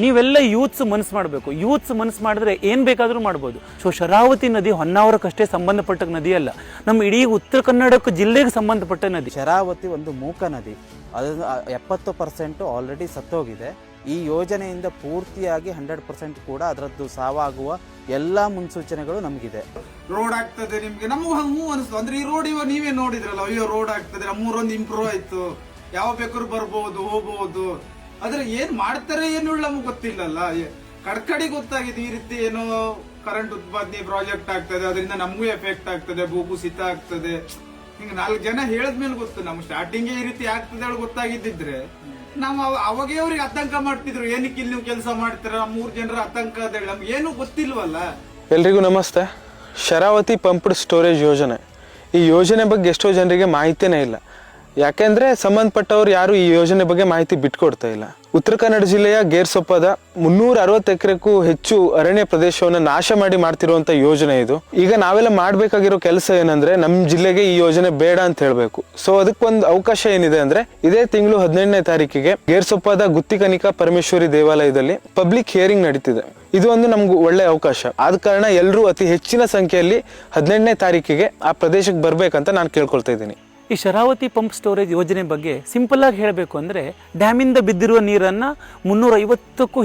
ನೀವೆಲ್ಲ ಯೂತ್ಸ್ ಮನಸ್ಸು ಮಾಡಬೇಕು. ಯೂತ್ಸ್ ಮನಸ್ಸು ಮಾಡಿದ್ರೆ ಏನು ಬೇಕಾದರೂ ಮಾಡ್ಬೋದು. ಸೊ ಶರಾವತಿ ನದಿ ಹೊನ್ನಾವರಕ್ಕಷ್ಟೇ ಸಂಬಂಧಪಟ್ಟ ನದಿ ಅಲ್ಲ, ನಮ್ಮ ಇಡೀ ಉತ್ತರ ಕನ್ನಡಕ್ಕೆ ಜಿಲ್ಲೆಗೆ ಸಂಬಂಧಪಟ್ಟ ನದಿ. ಶರಾವತಿ ಒಂದು ಮೂಕ ನದಿ, ಅದನ್ನು 70% ಆಲ್ರೆಡಿ ಸತ್ತೋಗಿದೆ. ಈ ಯೋಜನೆಯಿಂದ ಪೂರ್ತಿಯಾಗಿ 100% ಕೂಡ ಅದರದ್ದು ಸಾವಾಗುವ ಎಲ್ಲ ಮುನ್ಸೂಚನೆಗಳು ನಮಗಿದೆ. ರೋಡ್ ಆಗ್ತದೆ ನಿಮ್ಗೆ, ನಮಗೂ ಹಂಗೂ ಅನಿಸ್ತು. ಅಂದ್ರೆ ಈ ರೋಡ್ ಇವಾಗ ನೀವೇ ನೋಡಿದ್ರಲ್ಲ, ಅಯ್ಯೋ ರೋಡ್ ಆಗ್ತದೆ, ನಮ್ಮೂರೊಂದು ಇಂಪ್ರೂವ್ ಆಯ್ತು, ಯಾವ ಬೇಕಾದ್ರೂ ಬರ್ಬೋದು ಹೋಗ್ಬೋದು. ಆದ್ರೆ ಏನ್ ಮಾಡ್ತಾರೆ ಏನು ನಮ್ಗೆ ಗೊತ್ತಿಲ್ಲಲ್ಲ. ಕಡ್ಕಡಿ ಗೊತ್ತಾಗಿದೆ ಈ ರೀತಿ ಏನೋ ಕರೆಂಟ್ ಉತ್ಪಾದನೆ ಪ್ರಾಜೆಕ್ಟ್ ಆಗ್ತದೆ, ಅದರಿಂದ ನಮಗೂ ಎಫೆಕ್ಟ್ ಆಗ್ತದೆ, ಭೂಕುಸಿತ ಆಗ್ತದೆ. ಹಿಂಗ 4 ಜನ ಹೇಳದ್ಮೇಲೆ ಗೊತ್ತು. ನಮ್ಗೆ ಸ್ಟಾರ್ಟಿಂಗ್ ಈ ರೀತಿ ಆಗ್ತದೆ ಹೇಳಿ ಗೊತ್ತಾಗಿದ್ದಿದ್ರೆ ನಾವು ಅವಾಗೇ ಅವ್ರಿಗೆ ಆತಂಕ ಮಾಡ್ತಿದ್ರು. ಏನಕ್ಕೆ ಇಲ್ಲಿ ನೀವು ಕೆಲಸ ಮಾಡ್ತೀರ, 3 ಜನರ ಆತಂಕ ಅಂತ ಹೇಳಿ ನಮ್ಗೆ ಏನು ಗೊತ್ತಿಲ್ವಲ್ಲ. ಎಲ್ರಿಗೂ ನಮಸ್ತೆ. ಶರಾವತಿ ಪಂಪ್ಡ್ ಸ್ಟೋರೇಜ್ ಯೋಜನೆ, ಈ ಯೋಜನೆ ಬಗ್ಗೆ ಎಷ್ಟೋ ಜನರಿಗೆ ಮಾಹಿತಿನೇ ಇಲ್ಲ. ಯಾಕೆಂದ್ರೆ ಸಂಬಂಧಪಟ್ಟವ್ರು ಯಾರು ಈ ಯೋಜನೆ ಬಗ್ಗೆ ಮಾಹಿತಿ ಬಿಟ್ಕೊಡ್ತಾ ಇಲ್ಲ. ಉತ್ತರ ಕನ್ನಡ ಜಿಲ್ಲೆಯ ಗೇರ್ಸೊಪ್ಪದ 360 ಎಕರೆಗೂ ಹೆಚ್ಚು ಅರಣ್ಯ ಪ್ರದೇಶವನ್ನು ನಾಶ ಮಾಡಿ ಮಾಡ್ತಿರುವಂತ ಯೋಜನೆ ಇದು. ಈಗ ನಾವೆಲ್ಲ ಮಾಡ್ಬೇಕಾಗಿರೋ ಕೆಲಸ ಏನಂದ್ರೆ ನಮ್ಮ ಜಿಲ್ಲೆಗೆ ಈ ಯೋಜನೆ ಬೇಡ ಅಂತ ಹೇಳ್ಬೇಕು. ಸೊ ಅದಕ್ಕೊಂದು ಅವಕಾಶ ಏನಿದೆ ಅಂದ್ರೆ ಇದೇ ತಿಂಗಳು 18ನೇ ತಾರೀಕಿಗೆ ಗೇರ್ಸೊಪ್ಪದ ಗುತ್ತಿಕನಿಕಾ ಪರಮೇಶ್ವರಿ ದೇವಾಲಯದಲ್ಲಿ ಪಬ್ಲಿಕ್ ಹಿಯರಿಂಗ್ ನಡೀತಿದೆ. ಇದು ಒಂದು ನಮ್ಗೆ ಒಳ್ಳೆ ಅವಕಾಶ. ಆದ ಕಾರಣ ಎಲ್ಲರೂ ಅತಿ ಹೆಚ್ಚಿನ ಸಂಖ್ಯೆಯಲ್ಲಿ 18ನೇ ತಾರೀಕಿಗೆ ಆ ಪ್ರದೇಶಕ್ಕೆ ಬರ್ಬೇಕಂತ ನಾನು ಕೇಳ್ಕೊಳ್ತಾ ಇದ್ದೀನಿ. ಈ ಶರಾವತಿ ಪಂಪ್ ಸ್ಟೋರೇಜ್ ಯೋಜನೆ ಬಗ್ಗೆ ಸಿಂಪಲ್ ಆಗಿ ಹೇಳಬೇಕು ಅಂದರೆ, ಡ್ಯಾಮಿಂದ ಬಿದ್ದಿರುವ ನೀರನ್ನು 350ಕ್ಕೂ